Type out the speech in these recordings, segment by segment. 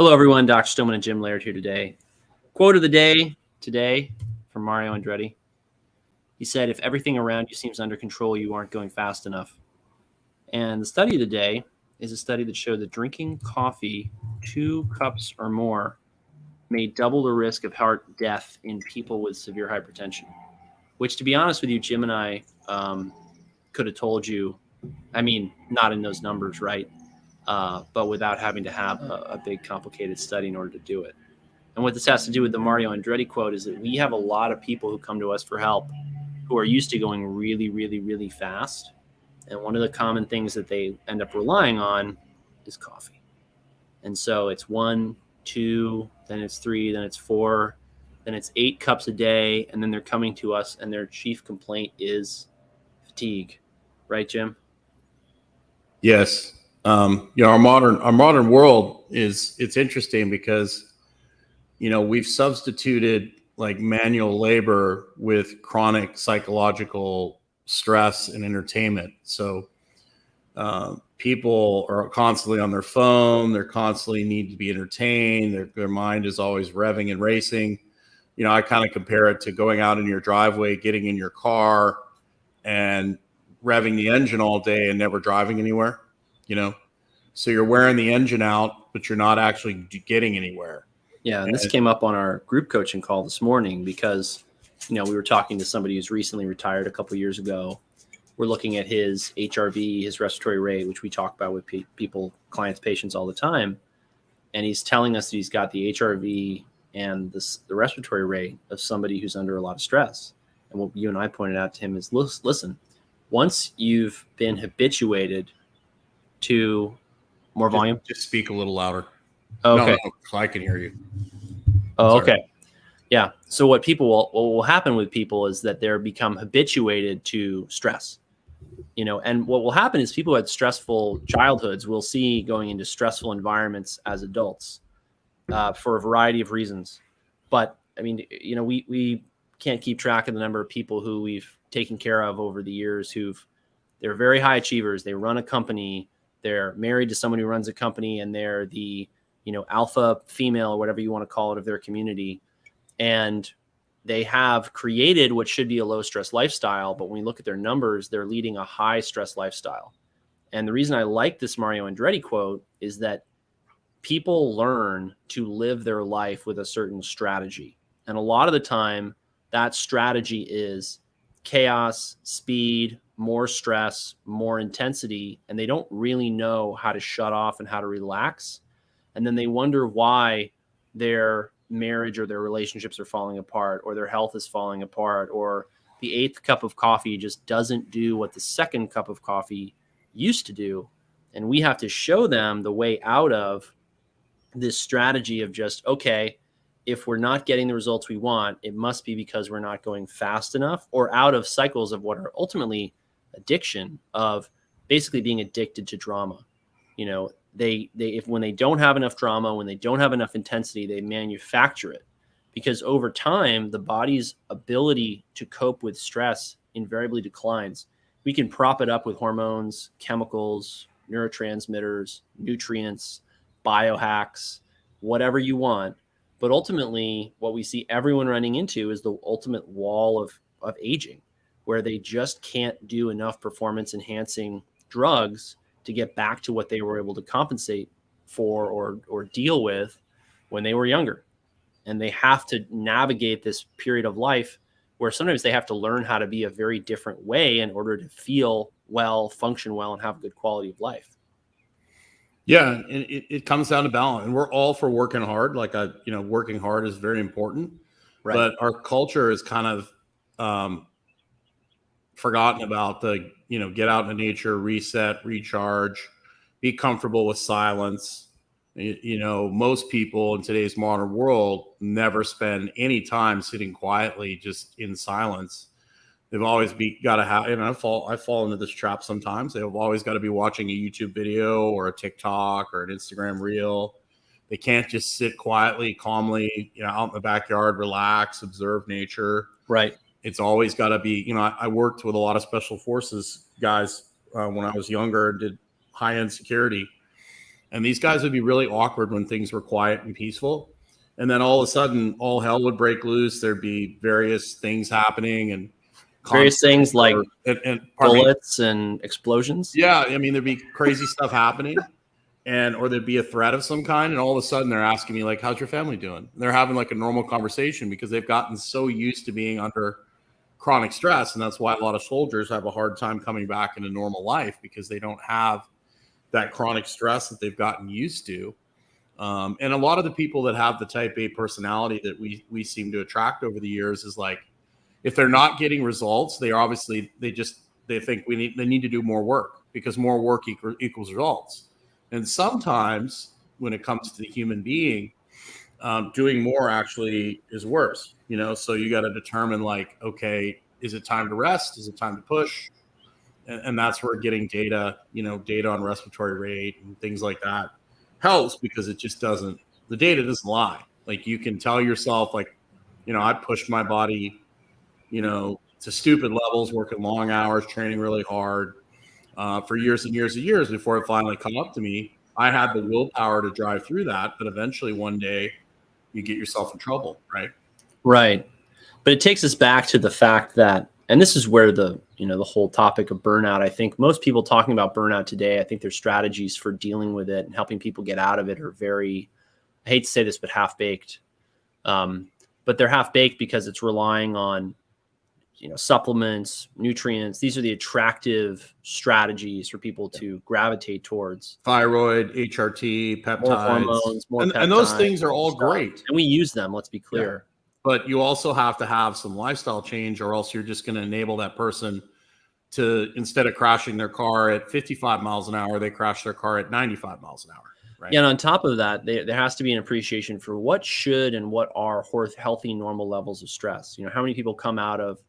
Hello, everyone. Dr. Stillman and Jim Laird here today. Quote of the day today from Mario Andretti. He said, if everything around you seems under control, you aren't going fast enough. And the study of the day is a study that showed that drinking coffee 2 cups or more may double the risk of heart death in people with severe hypertension, which, to be honest with you, Jim and I could have told you, I mean, not in those numbers, right? But without having to have a big complicated study in order to do it. And what this has to do with the Mario Andretti quote is that we have a lot of people who come to us for help who are used to going really, really, really fast. And one of the common things that they end up relying on is coffee. And so it's 1, 2, then it's 3, then it's 4, then it's 8 cups a day. And then they're coming to us and their chief complaint is fatigue. Right, Jim? Yes. Our modern world it's interesting because, we've substituted like manual labor with chronic psychological stress and entertainment. So people are constantly on their phone. They're constantly need to be entertained. Their mind is always revving and racing. I kind of compare it to going out in your driveway, getting in your car and revving the engine all day and never driving anywhere, So you're wearing the engine out, but you're not actually getting anywhere. Yeah, and this came up on our group coaching call this morning because, we were talking to somebody who's recently retired a couple of years ago. We're looking at his HRV, his respiratory rate, which we talk about with people, clients, patients all the time. And he's telling us that he's got the HRV and the respiratory rate of somebody who's under a lot of stress. And what you and I pointed out to him is, listen, once you've been habituated to more volume. Just speak a little louder. Oh, okay. No, I can hear you. Oh, okay. Yeah. So what will happen with people is that they're become habituated to stress, and what will happen is people who had stressful childhoods will see going into stressful environments as adults for a variety of reasons. But I mean, we can't keep track of the number of people who we've taken care of over the years they're very high achievers. They run a company. They're married to someone who runs a company, and they're the, alpha female or whatever you want to call it of their community. And they have created what should be a low stress lifestyle. But when we look at their numbers, they're leading a high stress lifestyle. And the reason I like this Mario Andretti quote is that people learn to live their life with a certain strategy. And a lot of the time that strategy is chaos, speed, more stress, more intensity, and they don't really know how to shut off and how to relax. And then they wonder why their marriage or their relationships are falling apart, or their health is falling apart, or the 8th cup of coffee just doesn't do what the 2nd cup of coffee used to do. And we have to show them the way out of this strategy of just, okay, if we're not getting the results we want, it must be because we're not going fast enough, or out of cycles of what are ultimately addiction, of basically being addicted to drama. When they don't have enough drama, when they don't have enough intensity, they manufacture it, because over time the body's ability to cope with stress invariably declines. We can prop it up with hormones, chemicals, neurotransmitters, nutrients, biohacks, whatever you want. But ultimately, what we see everyone running into is the ultimate wall of aging, where they just can't do enough performance enhancing drugs to get back to what they were able to compensate for or deal with when they were younger. And they have to navigate this period of life where sometimes they have to learn how to be a very different way in order to feel well, function well, and have a good quality of life. Yeah, and it comes down to balance. And we're all for working hard. Working hard is very important. Right. But our culture is kind of forgotten about the, get out in nature, reset, recharge, be comfortable with silence. Most people in today's modern world never spend any time sitting quietly, just in silence. They've always got to have, and I fall into this trap sometimes. They've always got to be watching a YouTube video or a TikTok or an Instagram reel. They can't just sit quietly, calmly, out in the backyard, relax, observe nature. Right. It's always got to be, I worked with a lot of special forces guys when I was younger, did high-end security. And these guys would be really awkward when things were quiet and peaceful. And then all of a sudden, all hell would break loose. There'd be various things happening and various things like bullets and explosions. Yeah. I mean, there'd be crazy stuff happening. Or there'd be a threat of some kind, and all of a sudden they're asking me, like, how's your family doing? And they're having like a normal conversation because they've gotten so used to being under chronic stress. And that's why a lot of soldiers have a hard time coming back into normal life, because they don't have that chronic stress that they've gotten used to. And a lot of the people that have the type A personality that we seem to attract over the years is like, if they're not getting results, they think they need to do more work, because more work equals results. And sometimes when it comes to the human being, doing more actually is worse, so you got to determine, like, okay, is it time to rest? Is it time to push? And that's where getting data on respiratory rate and things like that helps, because it just doesn't, the data doesn't lie. Like, you can tell yourself, like, I pushed my body, to stupid levels, working long hours, training really hard, for years and years and years before it finally caught up to me. I had the willpower to drive through that, but eventually one day you get yourself in trouble, right? Right. But it takes us back to the fact that, and this is where the whole topic of burnout, I think most people talking about burnout today, I think their strategies for dealing with it and helping people get out of it are very, I hate to say this, but half-baked. But they're half-baked because it's relying on supplements, nutrients. These are the attractive strategies for people to gravitate towards. Thyroid, HRT, peptides, more hormones, more peptides, and those things are all great. And we use them, let's be clear. Yeah. But you also have to have some lifestyle change, or else you're just going to enable that person to, instead of crashing their car at 55 miles an hour, they crash their car at 95 miles an hour. Right? Yeah, and on top of that, there has to be an appreciation for what should and what are healthy, normal levels of stress. How many people come out of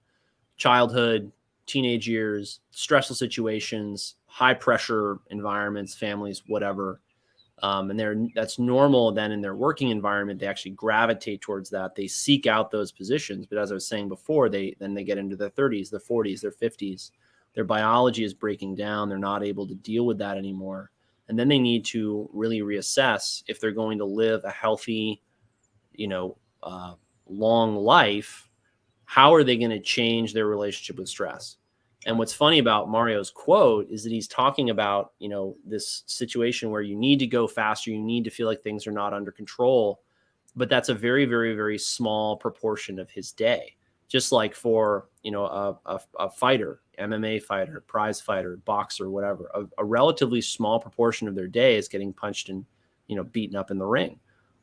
childhood, teenage years, stressful situations, high pressure environments, families, whatever. And that's normal. Then in their working environment, they actually gravitate towards that. They seek out those positions. But as I was saying before, they get into their 30s, their 40s, their 50s. Their biology is breaking down. They're not able to deal with that anymore. And then they need to really reassess if they're going to live a healthy, long life. How are they going to change their relationship with stress? And what's funny about Mario's quote is that he's talking about, this situation where you need to go faster. You need to feel like things are not under control. But that's a very, very, very small proportion of his day. Just like for, a fighter, MMA fighter, prize fighter, boxer, whatever, a relatively small proportion of their day is getting punched and, beaten up in the ring.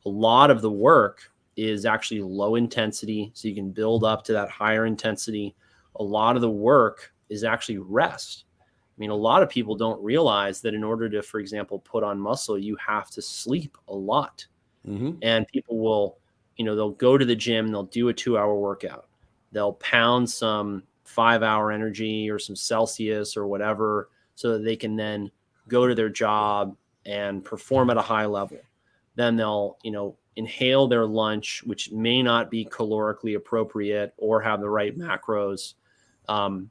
A lot of the work is actually low intensity, so you can build up to that higher intensity. A lot of the work is actually rest. I mean, a lot of people don't realize that in order to, for example, put on muscle, you have to sleep a lot. Mm-hmm. And people will, they'll go to the gym, they'll do a 2-hour workout. They'll pound some 5-hour energy or some Celsius or whatever, so that they can then go to their job and perform at a high level. Then they'll, inhale their lunch, which may not be calorically appropriate or have the right macros. And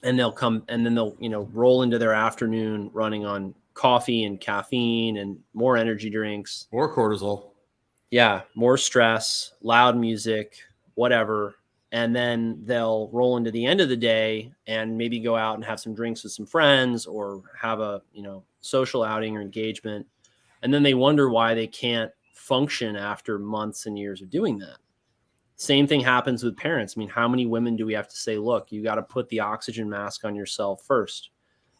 they'll come, and then they'll, roll into their afternoon running on coffee and caffeine and more energy drinks. More cortisol. Yeah. More stress, loud music, whatever. And then they'll roll into the end of the day and maybe go out and have some drinks with some friends or have a, social outing or engagement. And then they wonder why they can't function after months and years of doing that. Same thing happens with parents. I mean, how many women do we have to say, look, you got to put the oxygen mask on yourself first.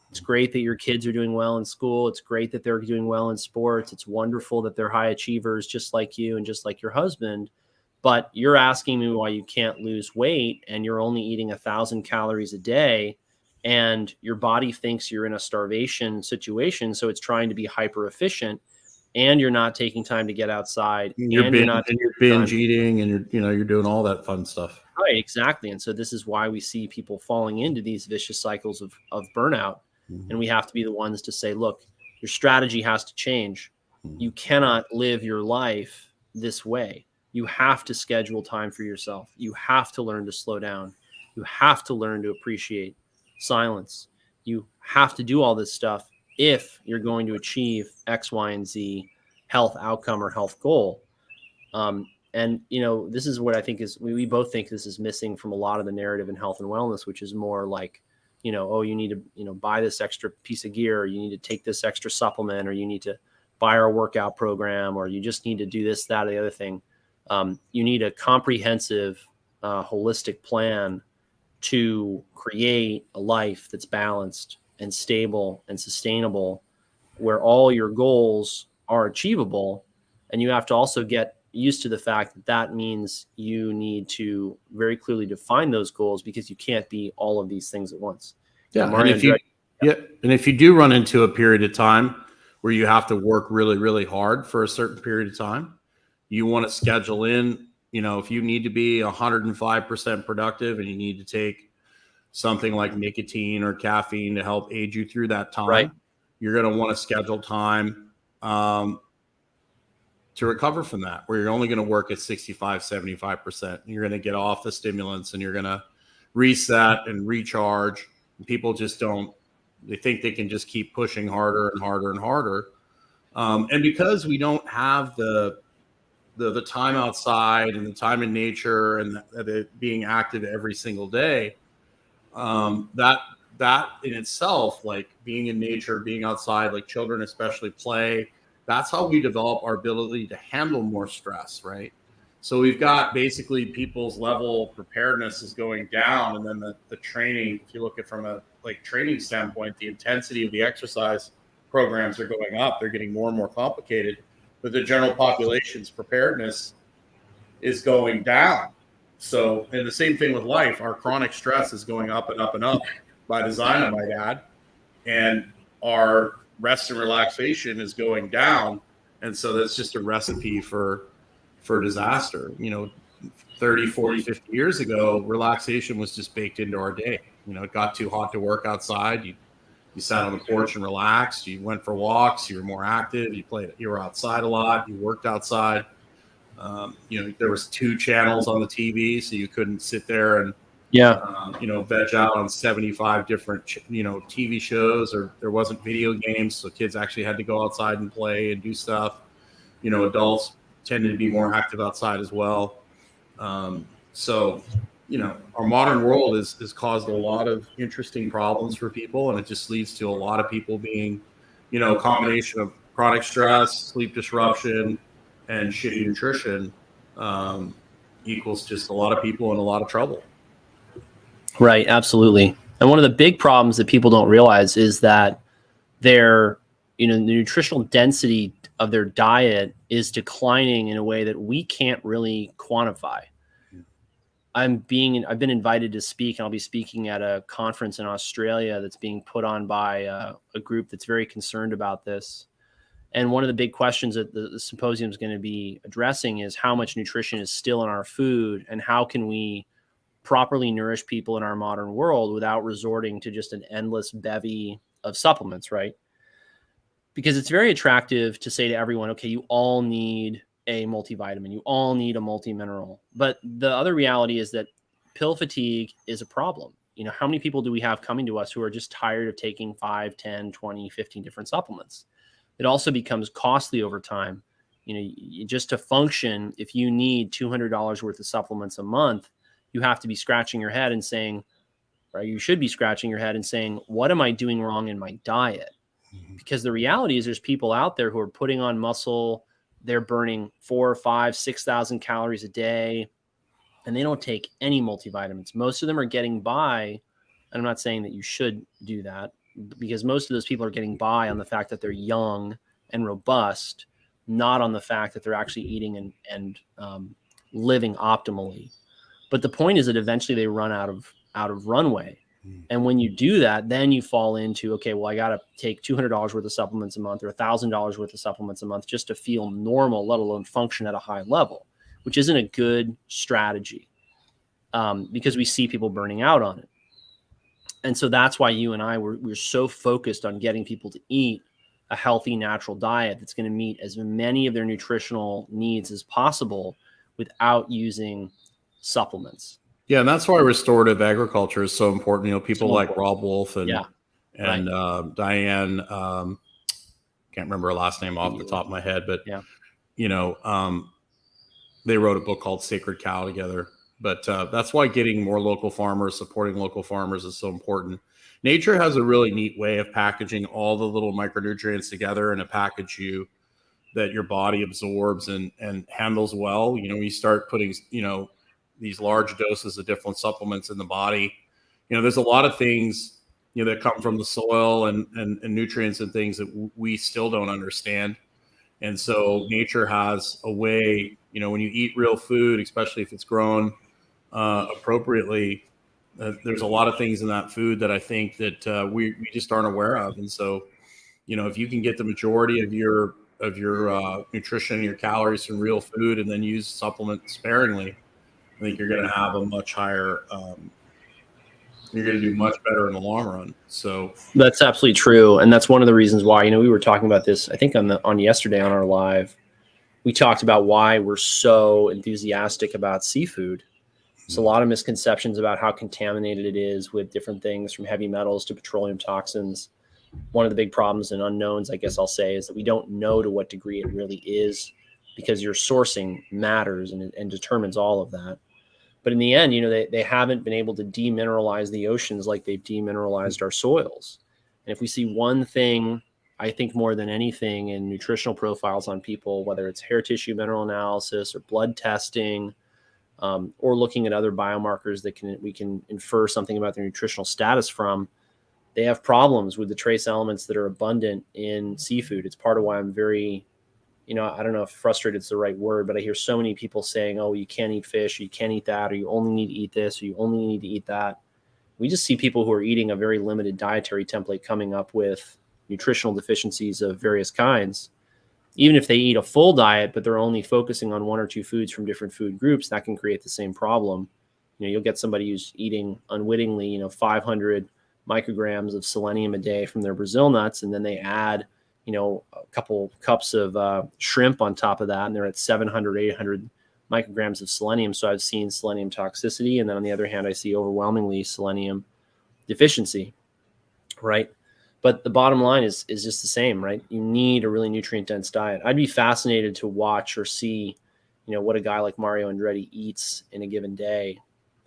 It's great that your kids are doing well in school. It's great that they're doing well in sports. It's wonderful that they're high achievers, just like you and just like your husband. But you're asking me why you can't lose weight and you're only eating 1,000 calories a day and your body thinks you're in a starvation situation. So it's trying to be hyper efficient. And you're not taking time to get outside. You're binge eating, and you're doing all that fun stuff. Right, exactly. And so this is why we see people falling into these vicious cycles of burnout. Mm-hmm. And we have to be the ones to say, look, your strategy has to change. Mm-hmm. You cannot live your life this way. You have to schedule time for yourself. You have to learn to slow down. You have to learn to appreciate silence. You have to do all this stuff if you're going to achieve X, Y, and Z health outcome or health goal. And, this is what I think is, we both think this is missing from a lot of the narrative in health and wellness, which is more like, oh, you need to, buy this extra piece of gear, or you need to take this extra supplement, or you need to buy our workout program, or you just need to do this, that, or the other thing. You need a comprehensive, holistic plan to create a life that's balanced and stable and sustainable, where all your goals are achievable. And you have to also get used to the fact that that means you need to very clearly define those goals, because you can't be all of these things at once. Yeah. Mario Andretti, and if you do run into a period of time where you have to work really, really hard for a certain period of time, you want to schedule in, if you need to be 105% productive and you need to take something like nicotine or caffeine to help aid you through that time, right, you're going to want to schedule time to recover from that, where you're only going to work at 65, 75%. You're going to get off the stimulants and you're going to reset and recharge. And people just they think they can just keep pushing harder and harder and harder. And because we don't have the time outside and the time in nature and the being active every single day, that in itself, like being in nature, being outside, like children especially play, that's how we develop our ability to handle more stress, right? So we've got basically people's level of preparedness is going down, and then the training, if you look at from a training standpoint, the intensity of the exercise programs are going up. They're getting more and more complicated, but the general population's preparedness is going down. So, and the same thing with life, our chronic stress is going up and up and up by design, I might add, and our rest and relaxation is going down. And so that's just a recipe for disaster. 30, 40, 50 years ago, relaxation was just baked into our day. It got too hot to work outside. You sat on the porch and relaxed. You went for walks. You were more active. You were outside a lot. You worked outside. There was 2 channels on the TV, so you couldn't sit there and veg out on 75 different TV shows, or there wasn't video games, so kids actually had to go outside and play and do stuff. Adults tended to be more active outside as well. So our modern world has caused a lot of interesting problems for people, and it just leads to a lot of people being, a combination of chronic stress, sleep disruption, and shitty nutrition equals just a lot of people in a lot of trouble. Right, absolutely. And one of the big problems that people don't realize is that the nutritional density of their diet is declining in a way that we can't really quantify. I've been invited to speak, and I'll be speaking at a conference in Australia that's being put on by a group that's very concerned about this. And one of the big questions that the symposium is going to be addressing is how much nutrition is still in our food, and how can we properly nourish people in our modern world without resorting to just an endless bevy of supplements, right? Because it's very attractive to say to everyone, okay, you all need a multivitamin, you all need a multimineral. But the other reality is that pill fatigue is a problem. How many people do we have coming to us who are just tired of taking 5, 10, 20, 15 different supplements? It also becomes costly over time. Just to function, if you need $200 worth of supplements a month, you have to be scratching your head and saying, or you should be scratching your head and saying, what am I doing wrong in my diet? Because the reality is there's people out there who are putting on muscle, they're burning 4,000, 5,000, 6,000 calories a day, and they don't take any multivitamins. Most of them are getting by, and I'm not saying that you should do that, because most of those people are getting by on the fact that they're young and robust, not on the fact that they're actually eating and living optimally. But the point is that eventually they run out of runway. And when you do that, then you fall into, okay, well, I got to take $200 worth of supplements a month, or $1,000 worth of supplements a month just to feel normal, let alone function at a high level, which isn't a good strategy, because we see people burning out on it. And so that's why you and I we're so focused on getting people to eat a healthy, natural diet that's going to meet as many of their nutritional needs as possible without using supplements. Yeah, and that's why restorative agriculture is so important. People like Rob Wolf and and Diane, can't remember her last name off the top of my head, but they wrote a book called Sacred Cow together. But that's why getting more local farmers, supporting local farmers is so important. Nature has a really neat way of packaging all the little micronutrients together in a package that your body absorbs and handles well. When you start putting, these large doses of different supplements in the body, there's a lot of things, that come from the soil and nutrients and things that we still don't understand. And so nature has a way, when you eat real food, especially if it's grown appropriately, there's a lot of things in that food that I think that we just aren't aware of. And so, if you can get the majority of your nutrition and your calories from real food and then use supplements sparingly, I think you're going to have a much higher, you're going to do much better in the long run. So that's absolutely true. And that's one of the reasons why, we were talking about this, I think on yesterday on our live, we talked about why we're so enthusiastic about seafood. There's a lot of misconceptions about how contaminated it is with different things from heavy metals to petroleum toxins. One of the big problems and unknowns, I guess I'll say, is that we don't know to what degree it really is, because your sourcing matters and determines all of that. But in the end, they haven't been able to demineralize the oceans like they've demineralized our soils. And if we see one thing, I think more than anything in nutritional profiles on people, whether it's hair tissue mineral analysis or blood testing, or looking at other biomarkers that we can infer something about their nutritional status from, they have problems with the trace elements that are abundant in seafood. It's part of why I'm very, I don't know if frustrated is the right word, but I hear so many people saying, oh, you can't eat fish, or you can't eat that, or you only need to eat this, or you only need to eat that. We just see people who are eating a very limited dietary template coming up with nutritional deficiencies of various kinds. Even if they eat a full diet, but they're only focusing on one or two foods from different food groups, that can create the same problem. You'll get somebody who's eating unwittingly, 500 micrograms of selenium a day from their Brazil nuts, and then they add, a couple cups of shrimp on top of that, and they're at 700, 800 micrograms of selenium. So I've seen selenium toxicity, and then on the other hand, I see overwhelmingly selenium deficiency, right? But the bottom line is just the same, right? You need a really nutrient-dense diet. I'd be fascinated to watch or see, what a guy like Mario Andretti eats in a given day.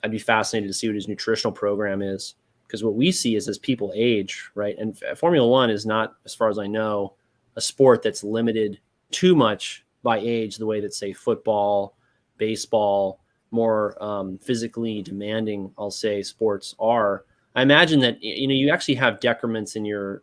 I'd be fascinated to see what his nutritional program is, because what we see is as people age, right? And Formula One is not, as far as I know, a sport that's limited too much by age the way that, say, football, baseball, more physically demanding, I'll say, sports are. I imagine that you actually have decrements in your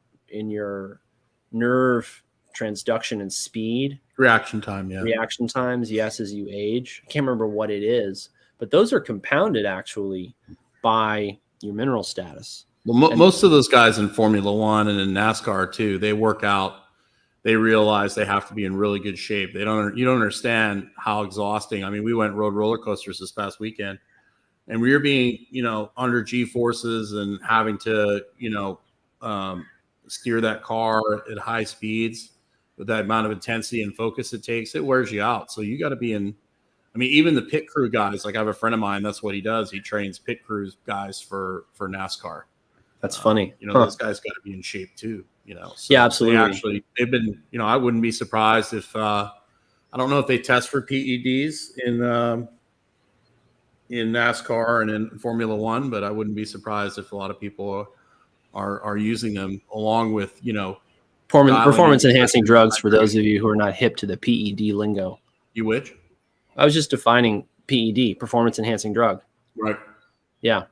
nerve transduction and speed. Reaction time, yeah. Reaction times, yes, as you age. I can't remember what it is, but those are compounded actually by your mineral status. Well, most of those guys in Formula One and in NASCAR too, they work out. They realize they have to be in really good shape. You don't understand how exhausting. I mean, we went rode roller coasters this past weekend, and we were being, under G forces and having to, steer that car at high speeds with that amount of intensity and focus it takes. It wears you out. So you got to be in. I mean, even the pit crew guys, like I have a friend of mine, that's what he does. He trains pit crews guys for NASCAR. That's funny. Those guys got to be in shape too, So yeah, absolutely. They've been, I wouldn't be surprised if, I don't know if they test for PEDs in NASCAR and in Formula One, but I wouldn't be surprised if a lot of people are using them along with, performance enhancing drugs for those of you who are not hip to the PED lingo. You which? I was just defining PED, performance enhancing drug. Right. Yeah.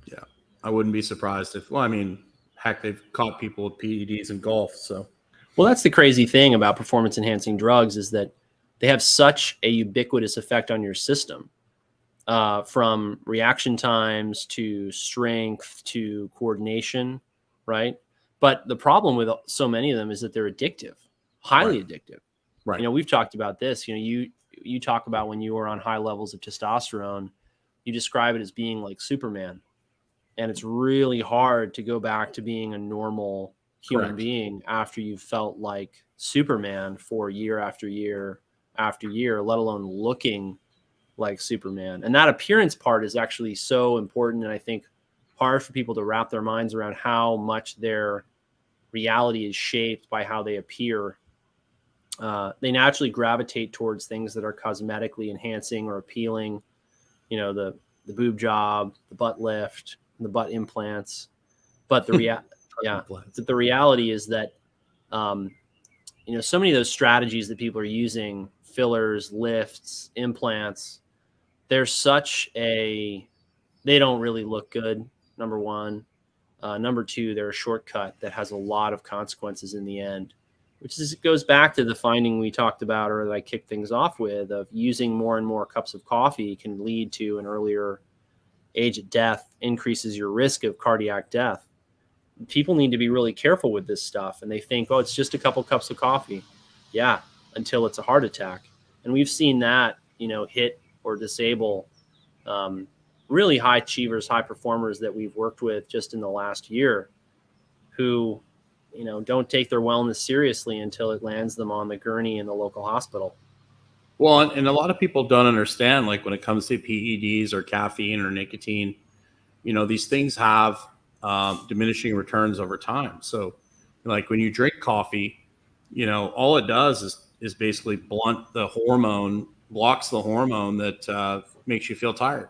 Yeah. I wouldn't be surprised if, heck, they've caught people with PEDs in golf. So, well, that's the crazy thing about performance enhancing drugs, is that they have such a ubiquitous effect on your system, from reaction times to strength to coordination. Right. But the problem with so many of them is that they're addictive, highly addictive. Right. We've talked about this, you talk about when you were on high levels of testosterone, you describe it as being like Superman. And it's really hard to go back to being a normal human being after you've felt like Superman for year after year after year, let alone looking like Superman. And that appearance part is actually so important, and I think hard for people to wrap their minds around how much their reality is shaped by how they appear. They naturally gravitate towards things that are cosmetically enhancing or appealing. You know, the boob job, the butt lift, the butt implants. But the the reality is that, you know, so many of those strategies that people are using, fillers, lifts, implants, they don't really look good. Number one. Number two, they're a shortcut that has a lot of consequences in the end, which goes back to the finding we talked about, or that I kicked things off with, of using more and more cups of coffee can lead to an earlier age of death, increases your risk of cardiac death. People need to be really careful with this stuff, and they think, oh, it's just a couple cups of coffee. Yeah, until it's a heart attack. And we've seen that, you know, hit or disable really high achievers, high performers that we've worked with just in the last year, who, you know, don't take their wellness seriously until it lands them on the gurney in the local hospital. Well, and a lot of people don't understand, like when it comes to PEDs or caffeine or nicotine, you know, these things have diminishing returns over time. So like when you drink coffee, you know, all it does is basically blocks the hormone that makes you feel tired.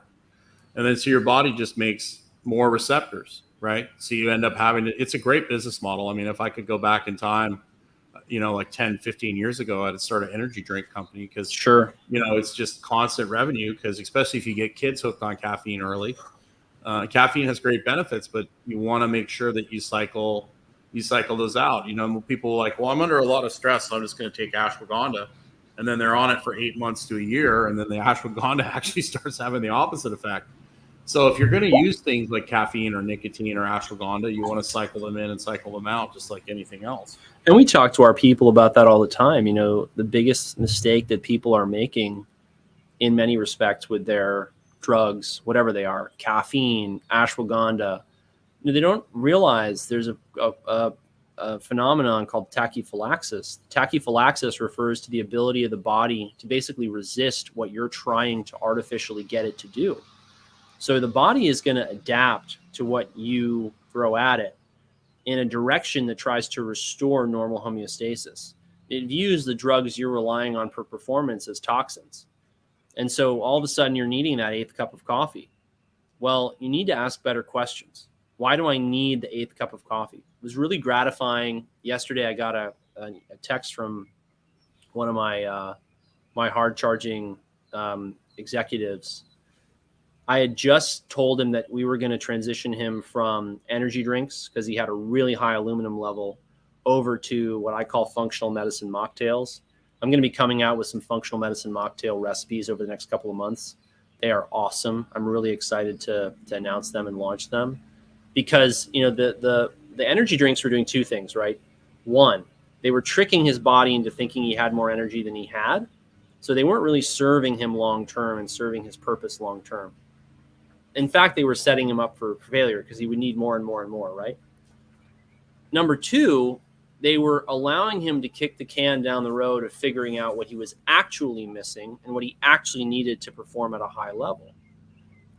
And then so your body just makes more receptors, right? So you end up it's a great business model. I mean, if I could go back in time, you know, like 10, 15 years ago, I'd start an energy drink company, because, sure, you know, it's just constant revenue, because especially if you get kids hooked on caffeine early. Caffeine has great benefits, but you want to make sure that you cycle those out. You know, people are like, well, I'm under a lot of stress, so I'm just going to take ashwagandha. And then they're on it for 8 months to a year. And then the ashwagandha actually starts having the opposite effect. So if you're going to use things like caffeine or nicotine or ashwagandha, you want to cycle them in and cycle them out, just like anything else. And we talk to our people about that all the time. You know, the biggest mistake that people are making in many respects with their drugs, whatever they are, caffeine, ashwagandha, you know, they don't realize there's a phenomenon called tachyphylaxis. Tachyphylaxis refers to the ability of the body to basically resist what you're trying to artificially get it to do. So the body is going to adapt to what you throw at it in a direction that tries to restore normal homeostasis. It views the drugs you're relying on for performance as toxins. And so all of a sudden you're needing that 8th cup of coffee. Well, you need to ask better questions. Why do I need the 8th cup of coffee? It was really gratifying. Yesterday, I got a text from one of my hard charging executives. I had just told him that we were going to transition him from energy drinks, because he had a really high aluminum level, over to what I call functional medicine mocktails. I'm going to be coming out with some functional medicine mocktail recipes over the next couple of months. They are awesome. I'm really excited to announce them and launch them, because, you know, the energy drinks were doing two things, right? One, they were tricking his body into thinking he had more energy than he had. So they weren't really serving him long-term and serving his purpose long-term. In fact, they were setting him up for failure, because he would need more and more and more, right? Number two, they were allowing him to kick the can down the road of figuring out what he was actually missing and what he actually needed to perform at a high level.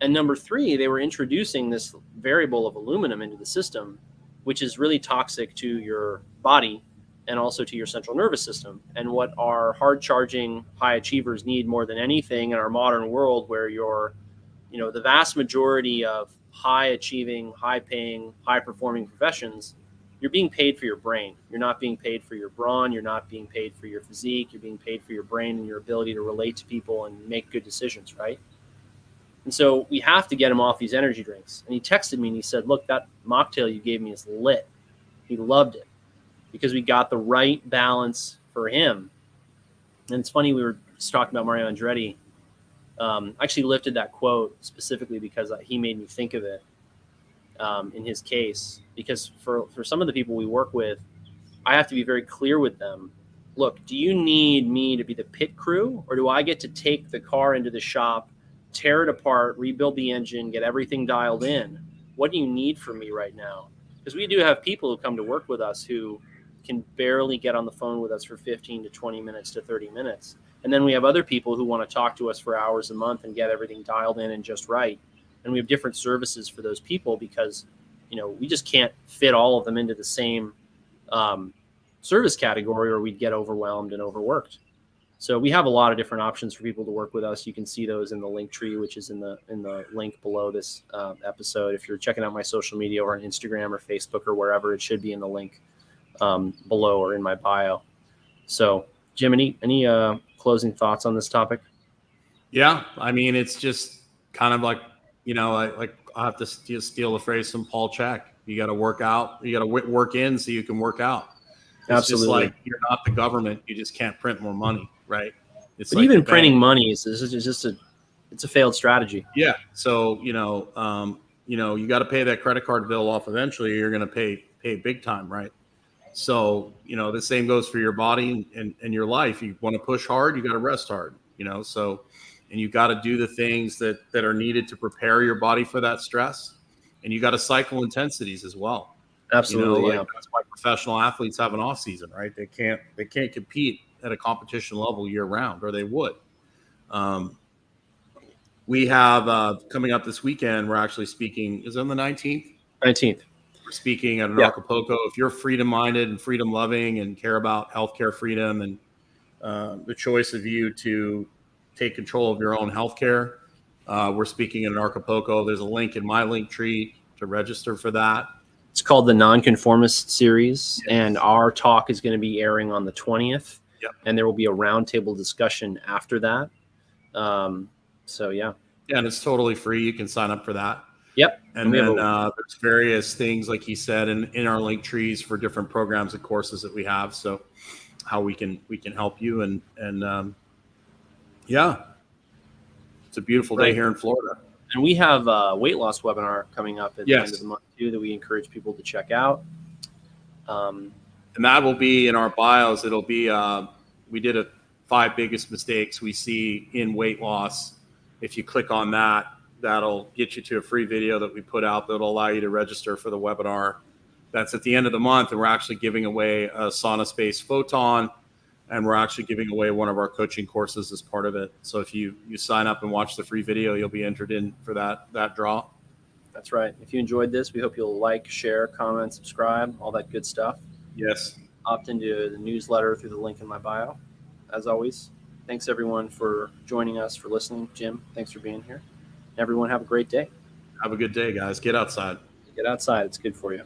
And number three, they were introducing this variable of aluminum into the system, which is really toxic to your body and also to your central nervous system. And what our hard charging high achievers need more than anything in our modern world, where you know, the vast majority of high achieving, high paying, high performing professions, you're being paid for your brain. You're not being paid for your brawn. You're not being paid for your physique. You're being paid for your brain and your ability to relate to people and make good decisions, right? And so we have to get him off these energy drinks. And he texted me and he said, look, that mocktail you gave me is lit. He loved it, because we got the right balance for him. And it's funny, we were just talking about Mario Andretti. I actually lifted that quote specifically because he made me think of it in his case. Because for some of the people we work with, I have to be very clear with them. Look, do you need me to be the pit crew, or do I get to take the car into the shop, tear it apart, rebuild the engine, get everything dialed in? What do you need from me right now? Because we do have people who come to work with us who can barely get on the phone with us for 15 to 20 minutes to 30 minutes. And then we have other people who want to talk to us for hours a month and get everything dialed in and just right. and we have different services for those people because, we just can't fit all of them into the same service category, or we'd get overwhelmed and overworked. So we have a lot of different options for people to work with us. You can see those in the link tree, which is in the link below this episode. If you're checking out my social media or on Instagram or Facebook or wherever, it should be in the link below or in my bio. So, Jim, any closing thoughts on this topic? Yeah, I mean, it's just kind of like, I have to steal the phrase from Paul Chek. You got to work out. You got to work in so you can work out. It's Absolutely. Just like you're not the government. You just can't print more money, right? It's but like even printing money is just it's a failed strategy. Yeah. So, you got to pay that credit card bill off eventually. You're going to pay big time, right? So, the same goes for your body and your life. You want to push hard, you got to rest hard, so, and you got to do the things that are needed to prepare your body for that stress. And you got to cycle intensities as well. Absolutely. That's why professional athletes have an off season, right? They can't compete at a competition level year round, or they would. We have coming up this weekend, we're actually speaking, is it on the 19th? 19th. We're speaking at an Acapulco. If you're freedom minded and freedom loving and care about healthcare freedom and the choice of you to take control of your own healthcare, we're speaking in Acapulco. There's a link in my link tree to register for that. It's called the Nonconformist Series, and our talk is going to be airing on the 20th. Yep. And there will be a roundtable discussion after that. So yeah, and it's totally free. You can sign up for that. Yep. And then there's various things, like he said, in our link trees for different programs and courses that we have. So how we can help you and it's a beautiful day here in Florida. And we have a weight loss webinar coming up at the end of the month too that we encourage people to check out. And that will be in our bios. It'll be we did a 5 biggest mistakes we see in weight loss. If you click on that, that'll get you to a free video that we put out that'll allow you to register for the webinar. That's at the end of the month, and we're actually giving away a sauna space photon, and we're actually giving away one of our coaching courses as part of it. So if you sign up and watch the free video, you'll be entered in for that draw. That's right. If you enjoyed this, we hope you'll like, share, comment, subscribe, all that good stuff. Yes. Opt into the newsletter through the link in my bio. As always, thanks everyone for joining us, for listening. Jim, thanks for being here. Everyone have a great day. Have a good day, guys. Get outside. Get outside. It's good for you.